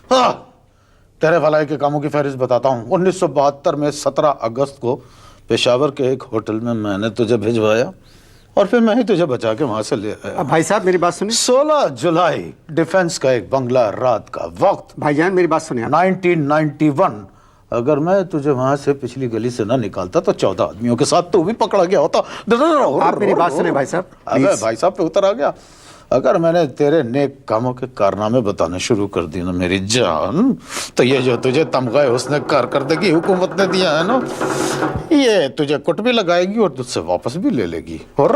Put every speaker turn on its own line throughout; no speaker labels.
हाँ, तेरे भलाई के कामों की फहरिस्त बताता हूँ। 1972 में 17 अगस्त को पेशावर के एक होटल में मैंने तुझे भिजवाया और फिर मैं ही तुझे बचा के वहां से ले आया।
भाई साहब मेरी बात सुनिए।
16 जुलाई, डिफेंस का एक बंगला, रात का वक्त।
भाईजान मेरी बात सुनिए।
1991, अगर मैं तुझे वहां से पिछली गली से ना निकालता तो 14 आदमियों के साथ तू भी पकड़ा गया होता।
आप मेरी बात सुने भाई साहब।
अबे भाई साहब पे उतर आ गया। अगर मैंने तेरे नेक कामों के कारनामे बताने शुरू कर दिए ना मेरी जान, तो ये जो तुझे तमगा हुस्न कारकर्दगी हुकूमत ने दिया है ना, ये तुझे कुट भी लगाएगी और तुझसे वापस भी ले लेगी। और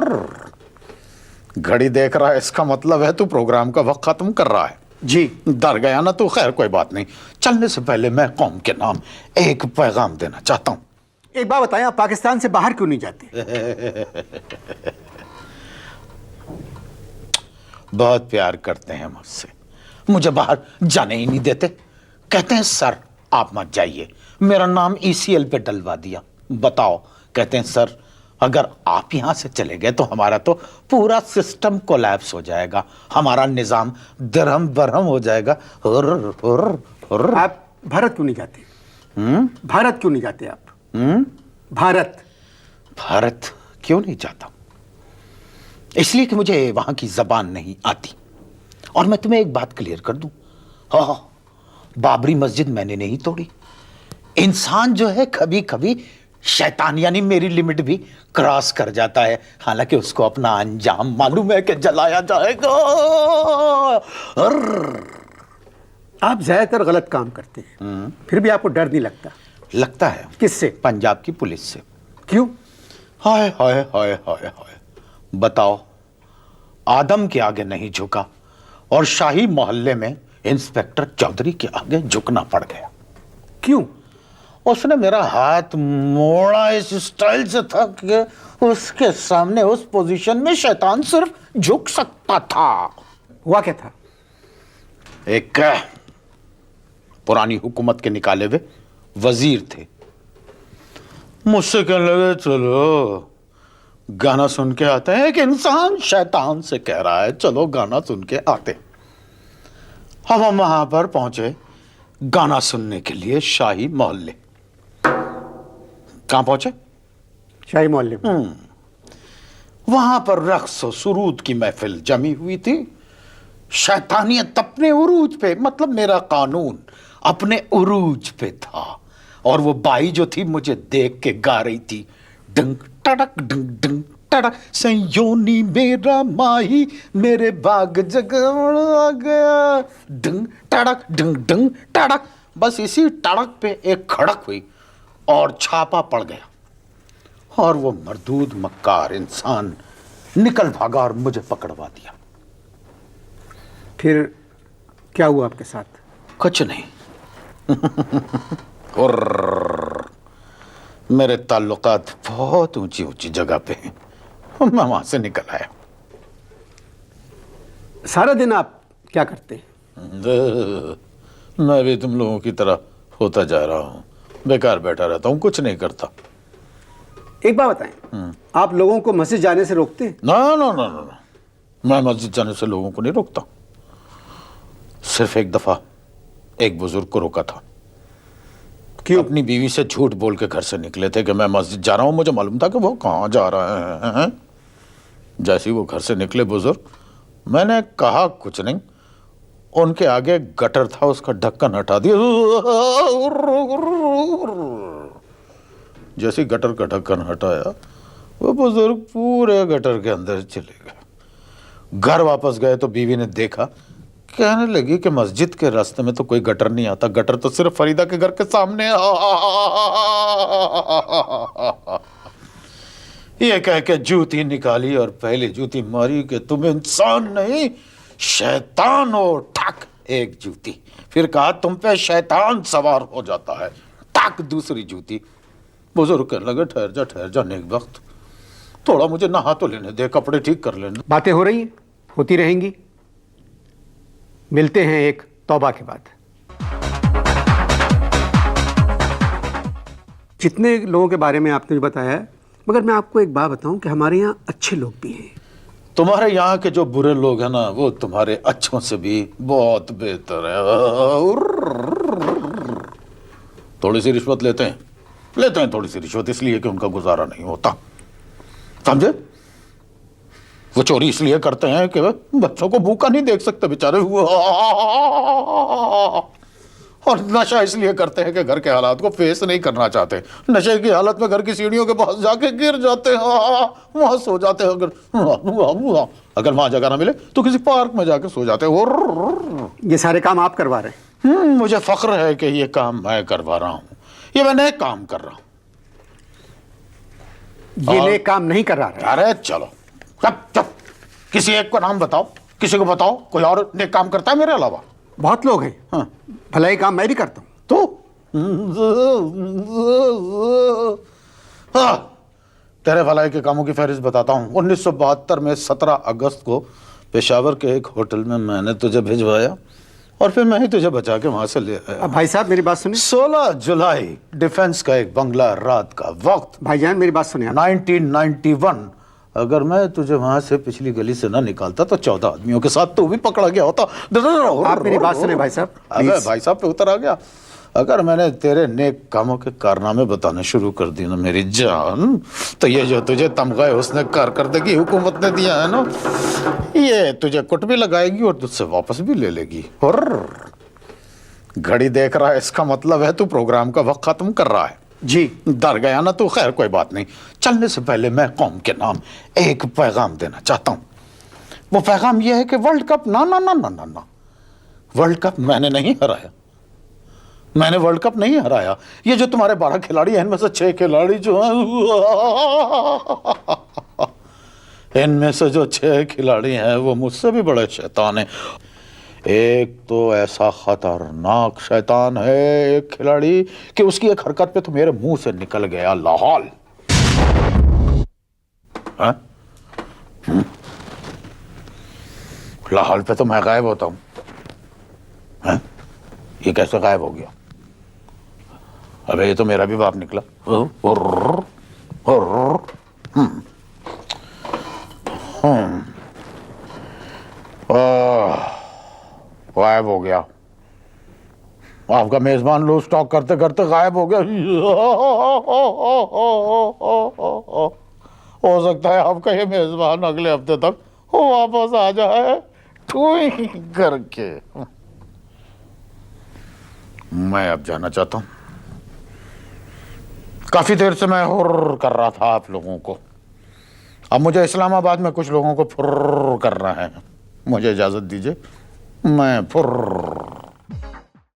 घड़ी देख रहा है, इसका मतलब है तू प्रोग्राम का वक्त खत्म कर रहा है।
जी।
डर गया ना तू? खैर कोई बात नहीं। चलने से पहले मैं कौम के नाम एक पैगाम देना चाहता हूँ।
एक बात बताएं, आप पाकिस्तान से बाहर क्यों नहीं जाते?
बहुत प्यार करते हैं मुझसे, मुझे बाहर जाने ही नहीं देते। कहते हैं सर आप मत जाइए, मेरा नाम ECL पे डलवा दिया। बताओ, कहते हैं सर अगर आप यहां से चले गए तो हमारा तो पूरा सिस्टम कोलैप्स हो जाएगा, हमारा निजाम दरहम बरहम हो जाएगा।
आप भारत क्यों नहीं जाते? भारत क्यों नहीं जाते आप?
भारत क्यों नहीं जाता? इसलिए कि मुझे वहां की जबान नहीं आती। और मैं तुम्हें एक बात क्लियर कर दूं, हाँ, बाबरी मस्जिद मैंने नहीं तोड़ी। इंसान जो है कभी कभी शैतान यानी मेरी लिमिट भी क्रॉस कर जाता है, हालांकि उसको अपना अंजाम मालूम है कि जलाया जाएगा।
आप ज्यादातर गलत काम करते हैं, फिर भी आपको डर नहीं लगता?
लगता है।
किससे?
पंजाब की पुलिस से।
क्यों?
हाय हाय हाय हाय हाय, बताओ, आदम के आगे नहीं झुका और शाही मोहल्ले में इंस्पेक्टर चौधरी के आगे झुकना पड़ गया।
क्यों?
उसने मेरा हाथ मोड़ा इस स्टाइल से था कि उसके सामने उस पोजीशन में शैतान सिर्फ झुक सकता था।
हुआ क्या था?
एक पुरानी हुकूमत के निकाले हुए वजीर थे, मुझसे कहने लगे चलो गाना सुन के आते हैं। एक इंसान शैतान से कह रहा है चलो गाना सुन के आते। हम वहां पर पहुंचे गाना सुनने के लिए शाही मोहल्ले। कहां पहुंचे?
शाही मोहल्ले में।
वहां पर रक्स और सुरूद की महफिल जमी हुई थी। शैतानियत अपने उरूज पे, मतलब मेरा कानून अपने उरूज पे था। और वो बाई जो थी मुझे देख के गा रही थी, डंग टड़क डंग डंग टड़क, संयोनी मेरा माही मेरे बाग जगह आ गया, डंग टड़क डंग डंग टड़क। बस इसी टड़क पे एक खड़क हुई और छापा पड़ गया और वो मरदूद मक्कार इंसान निकल भागा और मुझे पकड़वा दिया।
फिर क्या हुआ आपके साथ?
कुछ नहीं। और मेरे ताल्लुकात बहुत ऊंची ऊंची जगह पे हैं, मैं वहां से निकल आया।
सारा दिन आप क्या करते हैं?
मैं भी तुम लोगों की तरह होता जा रहा हूं, बेकार बैठा रहता हूं, कुछ नहीं करता।
एक बात बताएं, आप लोगों को मस्जिद जाने से रोकते हैं?
ना ना ना ना, मैं मस्जिद जाने से लोगों को नहीं रोकता। सिर्फ एक दफा एक बुजुर्ग को रोका था।
क्यों?
अपनी बीवी से झूठ बोल के घर से निकले थे कि मैं मस्जिद जा रहा हूं, मुझे मालूम था कि वो कहां जा रहे हैं। जैसे ही वो घर से निकले बुजुर्ग, मैंने कहा कुछ नहीं, उनके आगे गटर था उसका ढक्कन हटा दिया। जैसे गटर का ढक्कन हटाया वो बुजुर्ग पूरे गटर के अंदर चले गए। घर वापस गए तो बीवी ने देखा, कहने लगी कि मस्जिद के रास्ते में तो कोई गटर नहीं आता, गटर तो सिर्फ फरीदा के घर के सामने। ये कह के जूती निकाली और पहली जूती मारी कि तुम इंसान नहीं शैतान हो, ठक एक जूती। फिर कहा तुम पे शैतान सवार हो जाता है, ठक दूसरी जूती। बुजुर्ग कहने लगे ठहर जा नेक वक्त, थोड़ा मुझे नहा तो लेने दे, कपड़े ठीक कर लेने।
बातें हो रही हैं, होती रहेंगी। मिलते हैं एक तौबा के बाद। जितने लोगों के बारे में आपने बताया है, मगर मैं आपको एक बात बताऊं कि हमारे यहाँ अच्छे लोग भी हैं।
तुम्हारे यहाँ के जो बुरे लोग हैं ना, वो तुम्हारे अच्छों से भी बहुत बेहतर है। थोड़ी सी रिश्वत लेते हैं थोड़ी सी रिश्वत इसलिए कि उनका गुजारा नहीं होता, समझे? वो चोरी इसलिए करते हैं कि बच्चों को भूखा नहीं देख सकते बेचारे, और नशा इसलिए करते हैं कि घर के हालात को फेस नहीं करना चाहते। नशे की हालत में घर की सीढ़ियों के पास जाके गिर जाते हैं, वहां सो जाते हैं। अगर वहां जगह ना मिले तो किसी पार्क में जाके सो जाते हैं।
ये सारे काम आप करवा रहे हैं?
मुझे फख्र है कि ये काम मैं करवा रहा हूं, ये मैं नए काम कर रहा हूं।
ये नए काम नहीं कर रहा है।
अरे चलो चुप, किसी एक को नाम बताओ, किसी को बताओ कोई और नए काम करता है मेरे अलावा।
बहुत लोग हैं।
हाँ।
भलाई काम मैं भी करता हूं।
तो हाँ, तेरे भलाई के कामों की फहरिस्त बताता हूँ। 1972 में 17 अगस्त को पेशावर के एक होटल में मैंने तुझे भिजवाया और फिर मैं ही तुझे बचा के वहां से ले आया।
अब भाई साहब मेरी बात सुनिए।
16 जुलाई, डिफेंस का एक बंगला, रात का वक्त,
भाईजान मेरी बात सुनिए।
1991। अगर मैं तुझे वहां से पिछली गली से ना निकालता तो 14 आदमियों के साथ तू भी पकड़ा गया होता।
आप मेरी बात सुने भाई साहब।
अबे भाई साहब पे उतर आ गया। अगर मैंने तेरे नेक कामों के कारनामे बताने शुरू कर दिए ना मेरी जान, तो ये जो तुझे तमगा उसने कारकर्दगी हुकूमत ने दिया है ना, ये तुझे कुट भी लगाएगी और तुझसे वापस भी ले लेगी। और घड़ी देख रहा है, इसका मतलब है तू प्रोग्राम का वक्त खत्म कर रहा है।
जी।
डर गया ना तू? खैर कोई बात नहीं। चलने से पहले मैं कौम के नाम एक पैगाम देना चाहता हूं। वो पैगाम ये है कि वर्ल्ड कप ना ना ना ना ना ना, वर्ल्ड कप मैंने नहीं हराया, मैंने वर्ल्ड कप नहीं हराया। ये जो तुम्हारे 12 खिलाड़ी हैं, इनमें से 6 खिलाड़ी जो हैं, इनमें से जो 6 खिलाड़ी हैं वो मुझसे भी बड़े शैतान हैं। एक तो ऐसा खतरनाक शैतान है एक खिलाड़ी कि उसकी एक हरकत पे तो मेरे मुंह से निकल गया लाहौल। लाहौल पे तो मैं गायब होता हूं। ये कैसे गायब हो गया? अबे ये तो मेरा भी बाप निकला। गायब हो गया। आपका मेजबान लूज स्टॉक करते करते गायब हो गया। हो सकता है आपका ये मेजबान अगले हफ्ते तक वापस आ जाए टूई करके। मैं अब जाना चाहता हूं। काफी देर से मैं हुर्र कर रहा था आप लोगों को, अब मुझे इस्लामाबाद में कुछ लोगों को फुर्र करना है। मुझे इजाजत दीजिए, मैं फुर्र